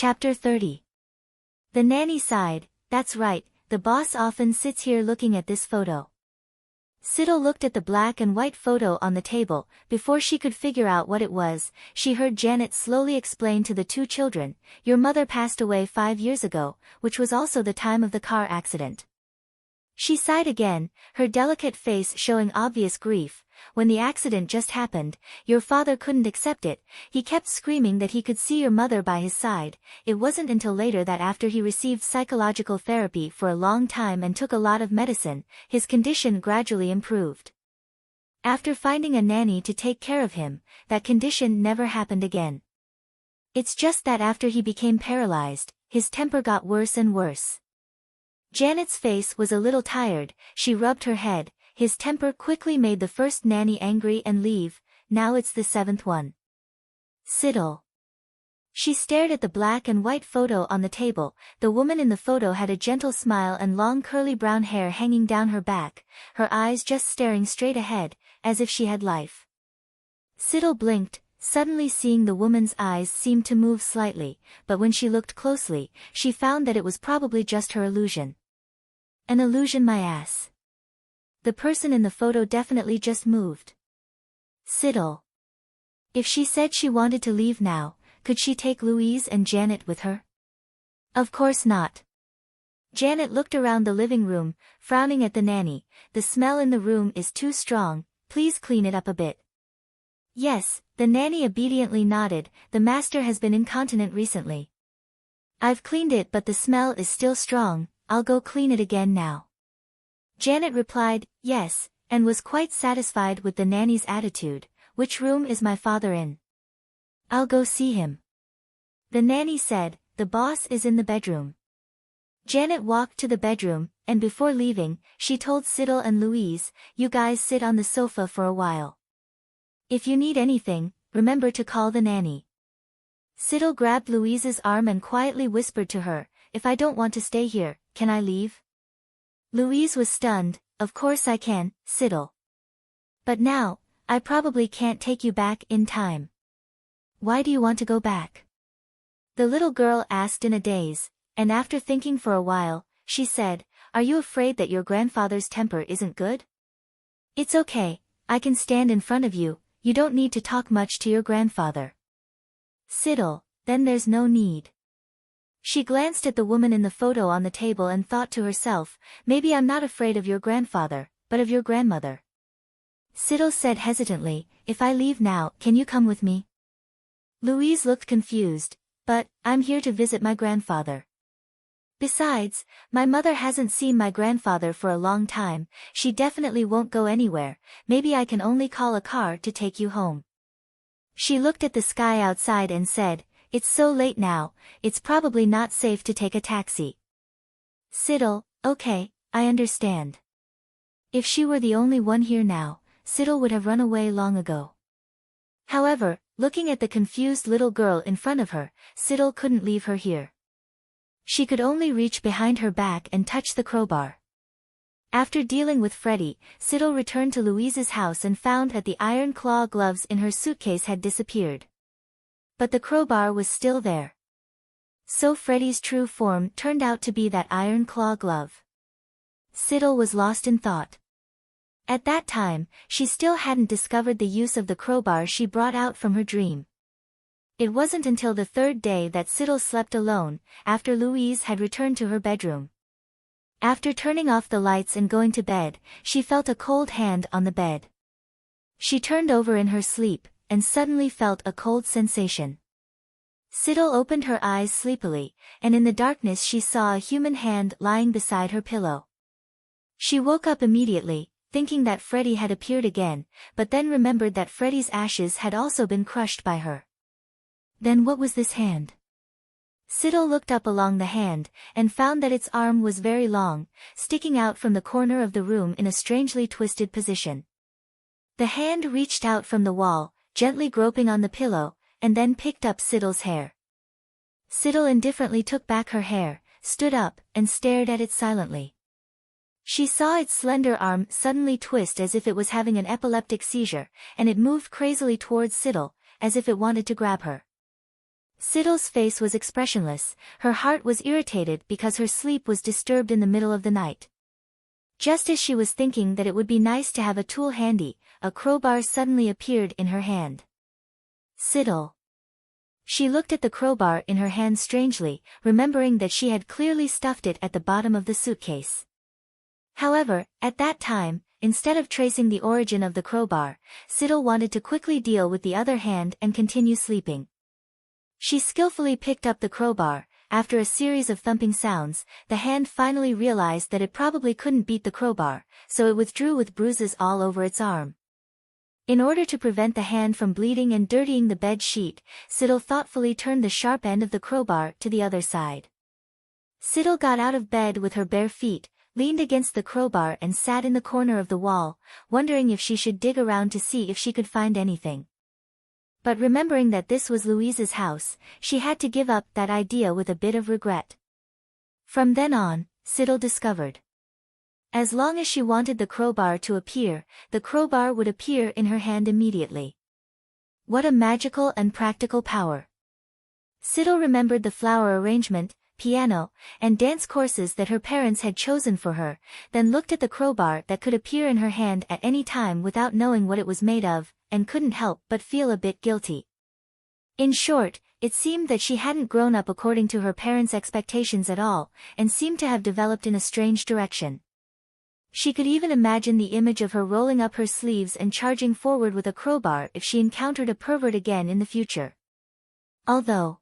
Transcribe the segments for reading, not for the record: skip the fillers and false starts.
Chapter 30. The nanny sighed. That's right, the boss often sits here looking at this photo. Siddle looked at the black and white photo on the table. Before she could figure out what it was, she heard Janet slowly explain to the two children, "Your mother passed away 5 years ago, which was also the time of the car accident." She sighed again, her delicate face showing obvious grief. "When the accident just happened, your father couldn't accept it. He kept screaming that he could see your mother by his side. It wasn't until later that after he received psychological therapy for a long time and took a lot of medicine, his condition gradually improved. After finding a nanny to take care of him, that condition never happened again. It's just that after he became paralyzed, his temper got worse and worse." Janet's face was a little tired. She rubbed her head. His temper quickly made the first nanny angry and leave. Now it's the 7th one. Siddle. She stared at the black and white photo on the table. The woman in the photo had a gentle smile and long curly brown hair hanging down her back, her eyes just staring straight ahead, as if she had life. Siddle blinked, suddenly seeing the woman's eyes seemed to move slightly, but when she looked closely, she found that it was probably just her illusion. An illusion, my ass. The person in the photo definitely just moved. Siddle. If she said she wanted to leave now, could she take Louise and Janet with her? Of course not. Janet looked around the living room, frowning at the nanny. "The smell in the room is too strong, please clean it up a bit." "Yes," the nanny obediently nodded. "The master has been incontinent recently. I've cleaned it, but the smell is still strong. I'll go clean it again now." Janet replied, "Yes," and was quite satisfied with the nanny's attitude. "Which room is my father in?" "I'll go see him." The nanny said, "The boss is in the bedroom." Janet walked to the bedroom, and before leaving, she told Siddle and Louise, "You guys sit on the sofa for a while. If you need anything, remember to call the nanny." Siddle grabbed Louise's arm and quietly whispered to her, "If I don't want to stay here, can I leave?" Louise was stunned. "Of course I can, Siddle. But now, I probably can't take you back in time." "Why do you want to go back?" the little girl asked in a daze, and after thinking for a while, she said, "Are you afraid that your grandfather's temper isn't good?" "It's okay, I can stand in front of you, you don't need to talk much to your grandfather." Siddle, "Then there's no need." She glanced at the woman in the photo on the table and thought to herself, "Maybe I'm not afraid of your grandfather, but of your grandmother." Siddle said hesitantly, "If I leave now, can you come with me?" Louise looked confused. "But, I'm here to visit my grandfather. Besides, my mother hasn't seen my grandfather for a long time, she definitely won't go anywhere, maybe I can only call a car to take you home." She looked at the sky outside and said, "It's so late now, it's probably not safe to take a taxi." Siddle, "Okay, I understand." If she were the only one here now, Siddle would have run away long ago. However, looking at the confused little girl in front of her, Siddle couldn't leave her here. She could only reach behind her back and touch the crowbar. After dealing with Freddy, Siddle returned to Louise's house and found that the iron claw gloves in her suitcase had disappeared. But the crowbar was still there. So Freddy's true form turned out to be that iron claw glove. Siddle was lost in thought. At that time, she still hadn't discovered the use of the crowbar she brought out from her dream. It wasn't until the 3rd day that Siddle slept alone, after Louise had returned to her bedroom. After turning off the lights and going to bed, she felt a cold hand on the bed. She turned over in her sleep, and suddenly felt a cold sensation. Siddle opened her eyes sleepily, and in the darkness she saw a human hand lying beside her pillow. She woke up immediately, thinking that Freddy had appeared again, but then remembered that Freddy's ashes had also been crushed by her. Then what was this hand? Siddle looked up along the hand, and found that its arm was very long, sticking out from the corner of the room in a strangely twisted position. The hand reached out from the wall, gently groping on the pillow, and then picked up Siddle's hair. Siddle indifferently took back her hair, stood up, and stared at it silently. She saw its slender arm suddenly twist as if it was having an epileptic seizure, and it moved crazily towards Siddle, as if it wanted to grab her. Siddle's face was expressionless, her heart was irritated because her sleep was disturbed in the middle of the night. Just as she was thinking that it would be nice to have a tool handy, a crowbar suddenly appeared in her hand. Siddle. She looked at the crowbar in her hand strangely, remembering that she had clearly stuffed it at the bottom of the suitcase. However, at that time, instead of tracing the origin of the crowbar, Siddle wanted to quickly deal with the other hand and continue sleeping. She skillfully picked up the crowbar. After a series of thumping sounds, the hand finally realized that it probably couldn't beat the crowbar, so it withdrew with bruises all over its arm. In order to prevent the hand from bleeding and dirtying the bed sheet, Siddle thoughtfully turned the sharp end of the crowbar to the other side. Siddle got out of bed with her bare feet, leaned against the crowbar and sat in the corner of the wall, wondering if she should dig around to see if she could find anything. But remembering that this was Louise's house, she had to give up that idea with a bit of regret. From then on, Siddle discovered. As long as she wanted the crowbar to appear, the crowbar would appear in her hand immediately. What a magical and practical power. Siddle remembered the flower arrangement, piano, and dance courses that her parents had chosen for her, then looked at the crowbar that could appear in her hand at any time without knowing what it was made of, and couldn't help but feel a bit guilty. In short, it seemed that she hadn't grown up according to her parents' expectations at all, and seemed to have developed in a strange direction. She could even imagine the image of her rolling up her sleeves and charging forward with a crowbar if she encountered a pervert again in the future. Although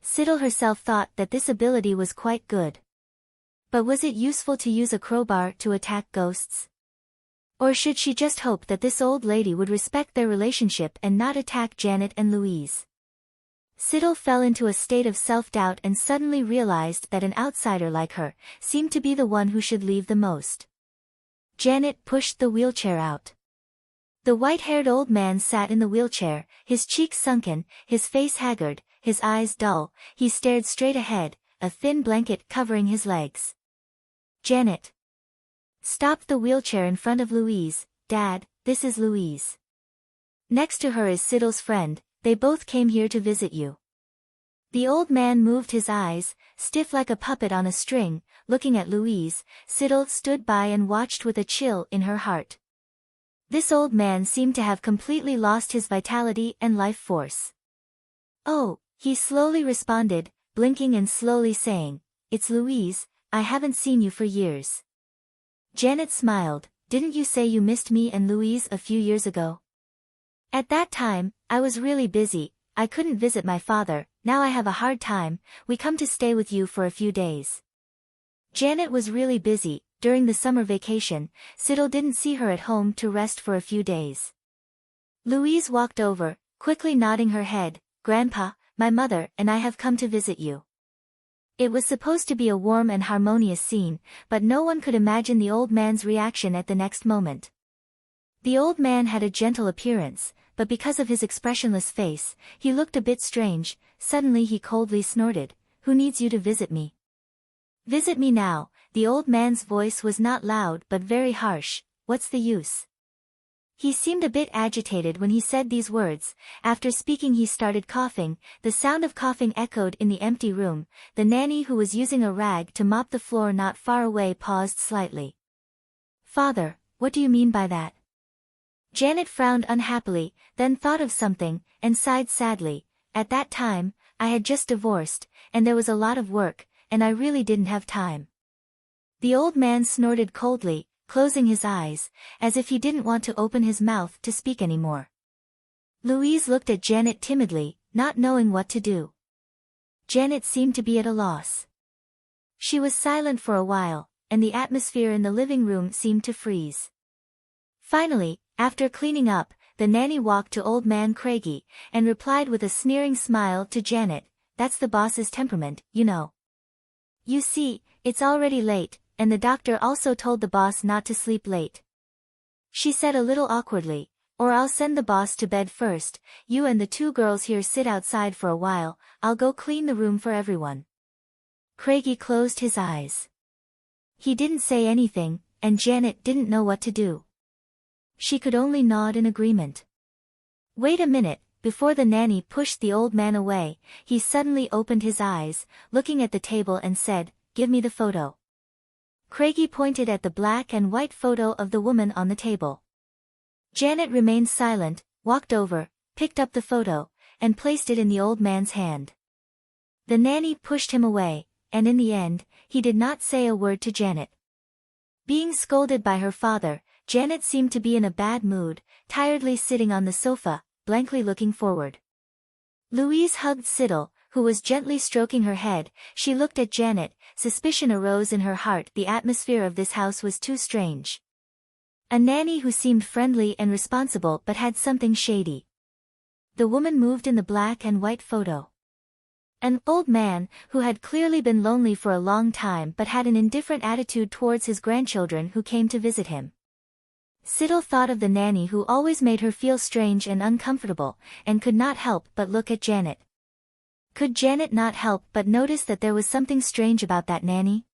Siddle herself thought that this ability was quite good. But was it useful to use a crowbar to attack ghosts? Or should she just hope that this old lady would respect their relationship and not attack Janet and Louise? Siddle fell into a state of self-doubt and suddenly realized that an outsider like her seemed to be the one who should leave the most. Janet pushed the wheelchair out. The white-haired old man sat in the wheelchair, his cheeks sunken, his face haggard, his eyes dull. He stared straight ahead, a thin blanket covering his legs. Janet stopped the wheelchair in front of Louise. "Dad, this is Louise. Next to her is Siddle's friend, they both came here to visit you." The old man moved his eyes, stiff like a puppet on a string, looking at Louise. Siddle stood by and watched with a chill in her heart. This old man seemed to have completely lost his vitality and life force. "Oh," he slowly responded, blinking and slowly saying, "It's Louise, I haven't seen you for years." Janet smiled. "Didn't you say you missed me and Louise a few years ago?" "At that time, I was really busy, I couldn't visit my father. Now I have a hard time, we come to stay with you for a few days." Janet was really busy. During the summer vacation, Siddle didn't see her at home to rest for a few days. Louise walked over, quickly nodding her head. "Grandpa, my mother and I have come to visit you." It was supposed to be a warm and harmonious scene, but no one could imagine the old man's reaction at the next moment. The old man had a gentle appearance, but because of his expressionless face, he looked a bit strange. Suddenly he coldly snorted, "Who needs you to visit me?" "Visit me now." The old man's voice was not loud but very harsh. "What's the use?" He seemed a bit agitated when he said these words. After speaking he started coughing. The sound of coughing echoed in the empty room. The nanny who was using a rag to mop the floor not far away paused slightly. "Father, what do you mean by that?" Janet frowned unhappily, then thought of something, and sighed sadly. "At that time, I had just divorced, and there was a lot of work, and I really didn't have time." The old man snorted coldly, closing his eyes, as if he didn't want to open his mouth to speak anymore. Louise looked at Janet timidly, not knowing what to do. Janet seemed to be at a loss. She was silent for a while, and the atmosphere in the living room seemed to freeze. Finally, after cleaning up, the nanny walked to old man Craigie, and replied with a sneering smile to Janet, "That's the boss's temperament, you know. You see, it's already late, and the doctor also told the boss not to sleep late." She said a little awkwardly, "Or I'll send the boss to bed first, you and the two girls here sit outside for a while, I'll go clean the room for everyone." Craigie closed his eyes. He didn't say anything, and Janet didn't know what to do. She could only nod in agreement. "Wait a minute," before the nanny pushed the old man away, he suddenly opened his eyes, looking at the table and said, "Give me the photo." Craigie pointed at the black and white photo of the woman on the table. Janet remained silent, walked over, picked up the photo, and placed it in the old man's hand. The nanny pushed him away, and in the end, he did not say a word to Janet. Being scolded by her father, Janet seemed to be in a bad mood, tiredly sitting on the sofa, blankly looking forward. Louise hugged Siddle, who was gently stroking her head. She looked at Janet, suspicion arose in her heart. The atmosphere of this house was too strange. A nanny who seemed friendly and responsible but had something shady. The woman moved in the black and white photo. An old man, who had clearly been lonely for a long time but had an indifferent attitude towards his grandchildren who came to visit him. Siddle thought of the nanny who always made her feel strange and uncomfortable, and could not help but look at Janet. Could Janet not help but notice that there was something strange about that nanny?